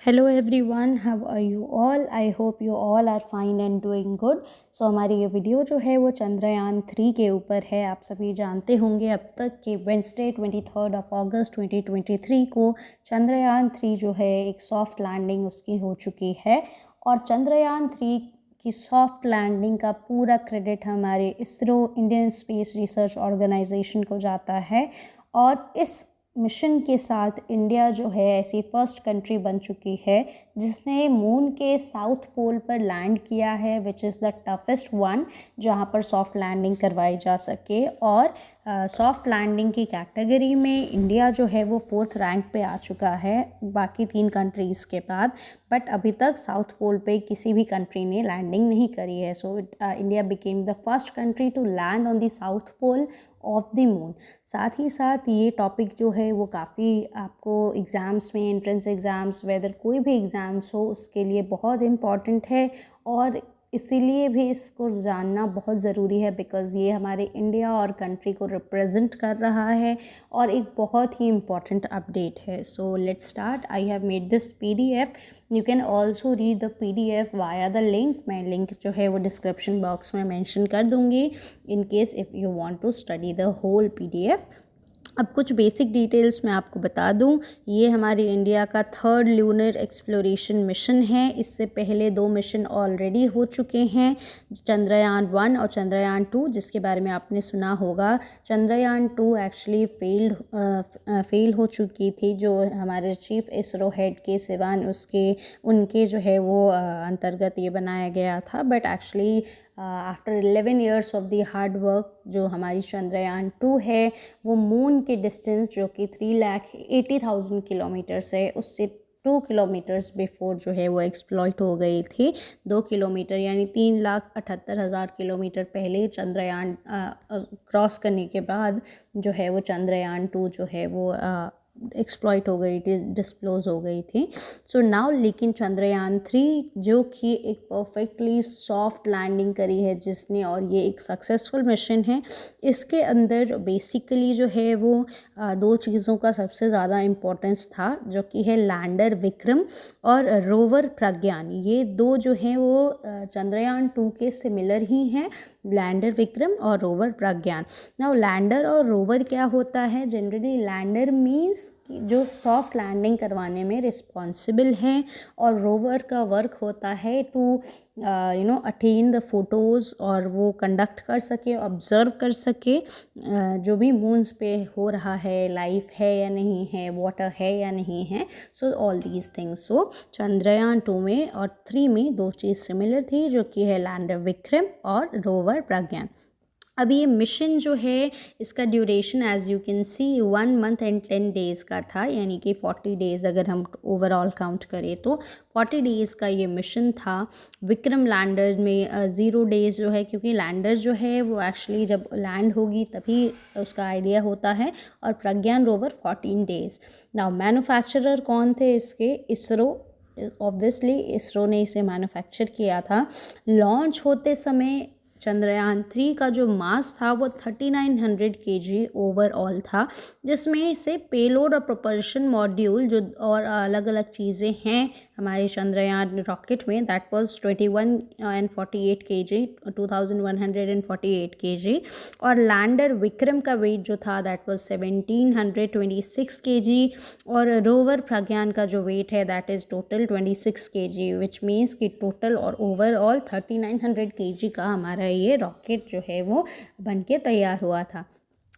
Hello everyone, how are you all? I hope you all are fine and doing good. So हमारी ये video जो है वो चंद्रयान 3 के ऊपर है। आप सभी जानते होंगे अब तक कि वेंसडे 23 अगस्त 2023 को चंद्रयान 3 जो है एक सॉफ्ट लैंडिंग उसकी हो चुकी है। और चंद्रयान 3 की सॉफ्ट लैंडिंग का पूरा क्रेडिट हमारे ISRO Indian space research organisation को जाता है। और इस मिशन के साथ इंडिया जो है ऐसी फर्स्ट कंट्री बन चुकी है जिसने मून के साउथ पोल पर लैंड किया है, which is the toughest one जहाँ पर सॉफ्ट लैंडिंग करवाई जा सके। और सॉफ्ट लैंडिंग की कैटेगरी में इंडिया जो है वो 4th रैंक पे आ चुका है बाकी 3 कंट्रीज़ के बाद। बट अभी तक साउथ पोल पे किसी भी कंट्री ने लैंडिंग नहीं करी है। So India became the first country to land on the south pole of the moon. साथ ही साथ ये टॉपिक जो है वो काफ़ी आपको एग्ज़ाम्स में, एंट्रेंस एग्ज़ाम्स, वेदर कोई भी एग्ज़ाम्स हो उसके लिए बहुत इम्पॉर्टेंट है। और इसीलिए भी इसको जानना बहुत ज़रूरी है बिकॉज़ ये हमारे इंडिया और कंट्री को रिप्रेजेंट कर रहा है और एक बहुत ही इम्पॉर्टेंट अपडेट है। So let's start. I have made this PDF। You can also read the PDF via the link. मैं लिंक जो है वो डिस्क्रिप्शन बॉक्स में मेंशन कर दूँगी in case if you want to study the whole PDF। अब कुछ basic details मैं आपको बता दूं। ये हमारे इंडिया का 3rd ल्यूनर एक्सप्लोरेशन मिशन है। इससे पहले 2 मिशन ऑलरेडी हो चुके हैं, चंद्रयान 1 और चंद्रयान 2, जिसके बारे में आपने सुना होगा। चंद्रयान 2 एक्चुअली फेल हो चुकी थी। जो हमारे चीफ इसरो हेड के सिवान उनके जो है वो अंतर्गत ये बनाया गया था। But actually after 11 years of the hard work जो हमारी चंद्रयान 2 है वो मून के डिस्टेंस जो कि 3,80,000 किलोमीटर्स है उससे 2 किलोमीटर्स बिफोर जो है वो एक्सप्लॉइट हो गई थी। 2 किलोमीटर यानी 3,78,000 किलोमीटर पहले चंद्रयान क्रॉस करने के बाद जो है वो चंद्रयान 2 जो है वो एक्सप्लॉइट हो गई थी, डिस्क्लोज हो गई थी। सो नाउ लेकिन चंद्रयान 3 जो कि एक परफेक्टली सॉफ्ट लैंडिंग करी है जिसने, और ये एक सक्सेसफुल मिशन है। इसके अंदर बेसिकली जो है वो 2 चीज़ों का सबसे ज़्यादा इम्पोर्टेंस था, जो कि है लैंडर विक्रम और रोवर प्रज्ञान। ये 2 जो हैं वो चंद्रयान 2 के सिमिलर ही हैं, लैंडर विक्रम और रोवर प्रज्ञान। नाउ लैंडर और रोवर क्या होता है? जनरली लैंडर मीन्स जो सॉफ्ट लैंडिंग करवाने में रिस्पॉन्सिबल हैं, और रोवर का वर्क होता है टू अटेन द फोटोज़, और वो कंडक्ट कर सके, ऑब्ज़र्व कर सके जो भी मून्स पे हो रहा है, लाइफ है या नहीं है, वाटर है या नहीं है। So all these things. So Chandrayaan 2 में और 3 में 2 चीज़ सिमिलर थी, जो कि है लैंडर विक्रम और रोवर प्रज्ञान। अभी ये मिशन जो है इसका duration as you can C 1 month and 10 days का था, यानी कि 40 डेज़ अगर हम ओवरऑल काउंट करें तो 40 डेज़ का ये मिशन था। विक्रम लैंडर में 0 डेज़ जो है, क्योंकि लैंडर जो है वो एक्चुअली जब लैंड होगी तभी उसका आइडिया होता है, और प्रज्ञान रोवर 14 डेज़। नाउ मैन्युफैक्चरर कौन थे इसके? इसरो। ऑब्वियसली इसरो ने इसे मैन्युफैक्चर किया था। लॉन्च होते समय चंद्रयान 3 का जो मास था वो 3900 kg ओवरऑल था, जिसमें से पेलोड और प्रोपल्शन मॉड्यूल जो और अलग अलग चीज़ें हैं हमारे चंद्रयान रॉकेट में, that was 21 and 48 kg, 2148 kg। और लैंडर विक्रम का वेट जो था दैट वाज 1726 kg, और रोवर प्रज्ञान का जो वेट है that is total 26 kg, which means कि टोटल और ओवरऑल 3900 kg का हमारा ये रॉकेट जो है वो बन के तैयार हुआ था।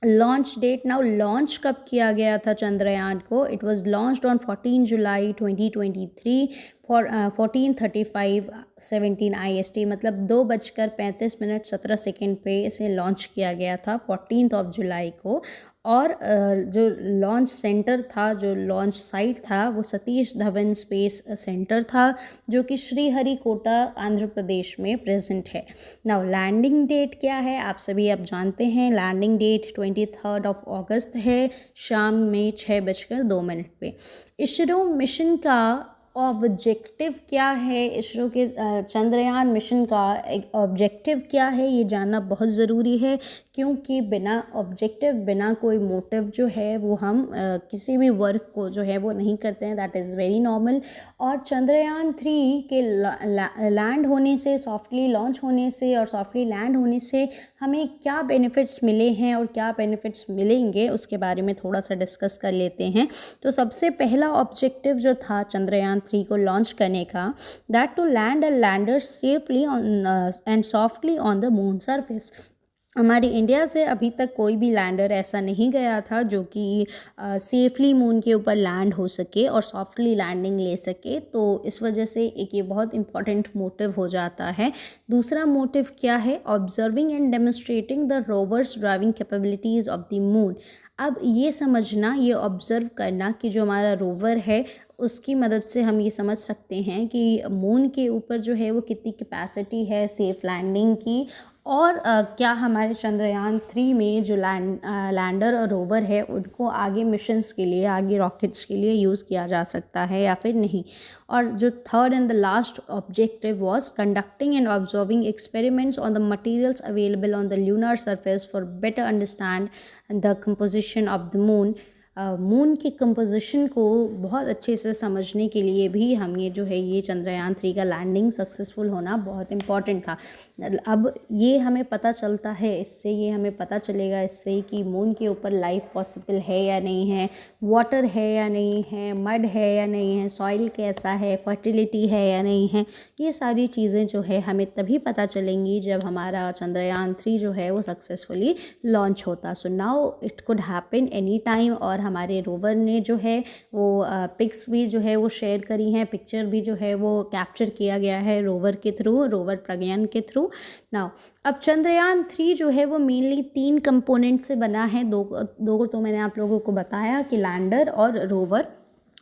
लॉन्च डेट, नाउ लॉन्च कब किया गया था चंद्रयान को? It was launched on 14 July 2023 for 14:35 17 IST, मतलब 2:35 पे इसे लॉन्च किया गया था 14 जुलाई को। और जो लॉन्च सेंटर था, जो लॉन्च साइट था, वो सतीश धवन स्पेस सेंटर था, जो कि श्रीहरिकोटा आंध्र प्रदेश में प्रेजेंट है। नाउ लैंडिंग डेट क्या है? आप सभी अब जानते हैं। लैंडिंग डेट 23 अगस्त है, शाम में 6:02 पे। इसरो मिशन का ऑब्जेक्टिव क्या है इसरो के चंद्रयान मिशन का, एक ऑब्जेक्टिव क्या है ये जानना बहुत ज़रूरी है, क्योंकि बिना ऑब्जेक्टिव, बिना कोई मोटिव जो है वो हम किसी भी वर्क को जो है वो नहीं करते हैं, दैट इज़ वेरी नॉर्मल। और चंद्रयान 3 के लैंड होने से, सॉफ्टली लॉन्च होने से और सॉफ्टली लैंड होने से हमें क्या बेनिफिट्स मिले हैं और क्या बेनिफिट्स मिलेंगे उसके बारे में थोड़ा सा डिस्कस कर लेते हैं। तो सबसे पहला ऑब्जेक्टिव जो था चंद्रयान 3 को लॉन्च करने का, that to land a lander safely on and softly on the moon surface. हमारी इंडिया से अभी तक कोई भी लैंडर ऐसा नहीं गया था जो कि सेफली मून के ऊपर लैंड हो सके और सॉफ्टली लैंडिंग ले सके, तो इस वजह से एक ये बहुत इंपॉर्टेंट मोटिव हो जाता है। दूसरा मोटिव क्या है? Observing and demonstrating the rover's driving capabilities of the moon. अब ये समझना, ये ऑब्ज़र्व करना कि जो हमारा रोवर है उसकी मदद से हम ये समझ सकते हैं कि मून के ऊपर जो है वो कितनी कैपेसिटी है सेफ़ लैंडिंग की, और क्या हमारे चंद्रयान 3 में जो लैंडर और रोवर है उनको आगे मिशंस के लिए, आगे रॉकेट्स के लिए यूज़ किया जा सकता है या फिर नहीं। और जो third and the last objective was conducting and observing experiments on the materials available on the lunar surface for better understand the composition of the moon. Moon की कंपोजिशन को बहुत अच्छे से समझने के लिए भी हम ये जो है ये चंद्रयान 3 का लैंडिंग सक्सेसफुल होना बहुत इम्पॉर्टेंट था। अब ये हमें पता चलता है, इससे ये हमें पता चलेगा इससे कि मून के ऊपर लाइफ पॉसिबल है या नहीं है, वाटर है या नहीं है, मड है या नहीं है, सॉइल कैसा है, फर्टिलिटी है या नहीं है। ये सारी चीज़ें जो है हमें तभी पता चलेंगी जब हमारा चंद्रयान 3 जो है वो सक्सेसफुली लॉन्च होता। So now it could happen any time. और हमारे रोवर ने जो है वो पिक्स भी जो है वो शेयर करी हैं, पिक्चर भी जो है वो कैप्चर किया गया है रोवर के थ्रू, रोवर प्रज्ञान के थ्रू। नाउ अब चंद्रयान 3 जो है वो मेनली 3 कंपोनेंट से बना है। दो तो मैंने आप लोगों को बताया कि लैंडर और रोवर।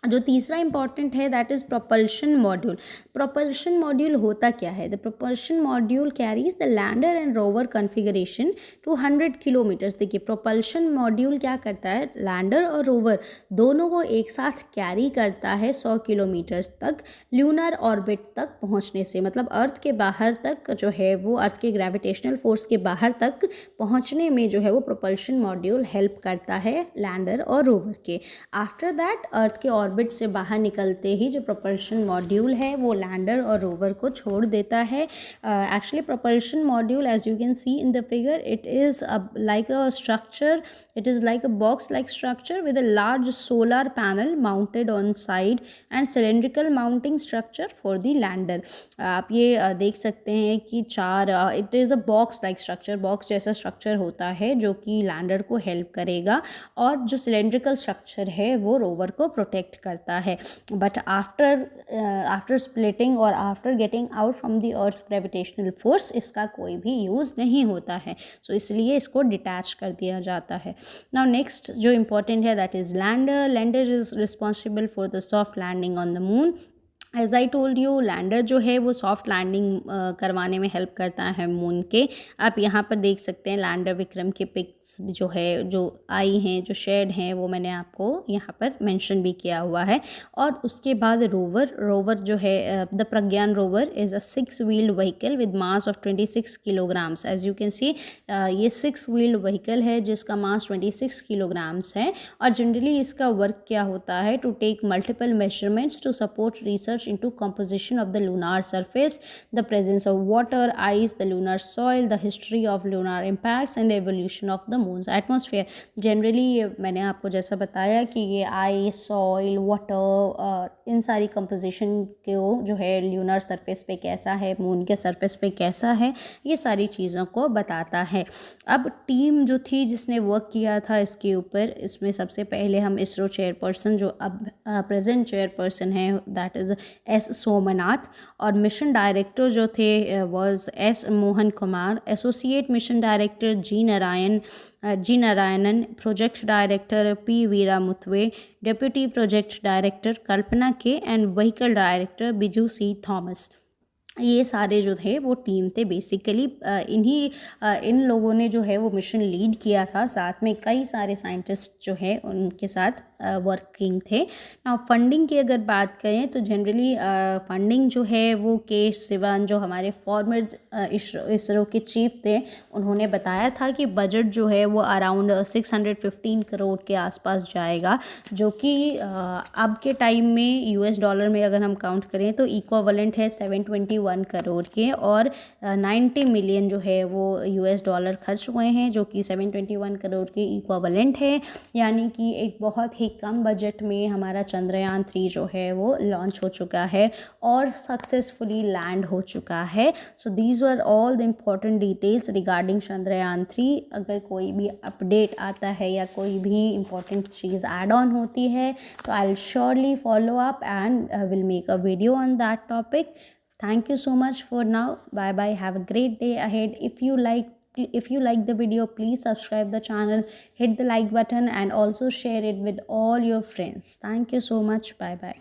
जो तीसरा इंपॉर्टेंट है that is propulsion module. Propulsion module होता क्या है? The propulsion module carries the lander and rover configuration to 100 kilometres. देखिए प्रोपल्शन मॉड्यूल क्या करता है, लैंडर और रोवर दोनों को एक साथ कैरी करता है 100 किलोमीटर्स तक ल्यूनर ऑर्बिट तक पहुंचने से, मतलब अर्थ के बाहर तक जो है वो, अर्थ के ग्रेविटेशनल फोर्स के बाहर तक पहुंचने में जो है वो प्रोपल्शन मॉड्यूल हेल्प करता है लैंडर और रोवर के। आफ्टर दैट अर्थ के ऑर्बिट से बाहर निकलते ही जो प्रोपल्शन मॉड्यूल है वो लैंडर और रोवर को छोड़ देता है। Actually propulsion module as you can see in the figure, it is like a structure, it is like a box like structure with a large solar panel mounted on side and cylindrical mounting structure for the lander। आप ये देख सकते हैं कि चार, it is a box like structure, box जैसा structure होता है जो कि लैंडर को हेल्प करेगा, और जो सिलेंड्रिकल स्ट्रक्चर है वो रोवर को प्रोटेक्ट करता है। बट आफ्टर स्प्लिटिंग और after getting out from the earth's gravitational force इसका कोई भी यूज़ नहीं होता है, सो इसलिए इसको डिटैच कर दिया जाता है। नाउ नेक्स्ट जो इम्पोर्टेंट है that is lander. Lander is responsible for the soft landing on the moon. As I told you, lander जो है वो सॉफ्ट लैंडिंग करवाने में हेल्प करता है मून के। आप यहाँ पर देख सकते हैं लैंडर विक्रम के पिक्स जो है, जो आई हैं, जो शेड हैं, वो मैंने आपको यहाँ पर मेंशन भी किया हुआ है। और उसके बाद रोवर जो है, the Pragyan rover is a 6 wheeled vehicle with mass of 26 kilograms. As you can see ये 6 व्हील्ड व्हीकल है जिसका मास 26 किलोग्राम्स है। और जनरली इसका वर्क क्या होता है, to take multiple measurements to support research into composition of the lunar surface, the presence of water, ice, the lunar soil, the history of lunar impacts and the evolution of the moon's atmosphere। Generally मैंने आपको जैसा बताया कि ये ice, soil, water, इन सारी composition को जो है ल्यूनर सरफेस पे कैसा है, मून के सरफेस पे कैसा है, ये सारी चीज़ों को बताता है। अब टीम जो थी जिसने वर्क किया था इसके ऊपर, इसमें सबसे पहले हम इसरो चेयरपर्सन जो अब प्रेजेंट चेयरपर्सन है दैट इज़ एस सोमनाथ, और मिशन डायरेक्टर जो थे was S Mohan Kumar, associate mission director G Narayanan, project director P Veera Muthuvel, deputy project director Kalpana K, and vehicle director Biju C Thomas. ये सारे जो थे वो टीम थे बेसिकली। इन लोगों ने जो है वो मिशन लीड किया था, साथ में कई सारे साइंटिस्ट जो है उनके साथ वर्किंग थे ना। फंडिंग की अगर बात करें तो जनरली फंडिंग जो है वो के सिवान जो हमारे फॉर्मर इसरो के चीफ थे, उन्होंने बताया था कि बजट जो है वो अराउंड 615 करोड़ के आसपास जाएगा, जो कि अब के टाइम में यूएस डॉलर में अगर हम काउंट करें तो इक्विवेलेंट है 721 करोड़ के, और 90 मिलियन जो है वो यूएस डॉलर खर्च हुए हैं, जो कि 721 करोड़ के इक्विवेलेंट है। यानी कि एक बहुत ही कम बजट में हमारा चंद्रयान 3 जो है वो लॉन्च हो चुका है और सक्सेसफुली लैंड हो चुका है। So these were all the important details regarding Chandrayaan 3। अगर कोई भी अपडेट आता है या कोई भी इम्पॉर्टेंट चीज़ ऐड ऑन होती है तो I will surely follow up and will make a video on that topic. Thank you so much for now. Bye bye. Have a great day ahead. If you like the video, please subscribe the channel, hit the like button and also share it with all your friends. Thank you so much. Bye bye.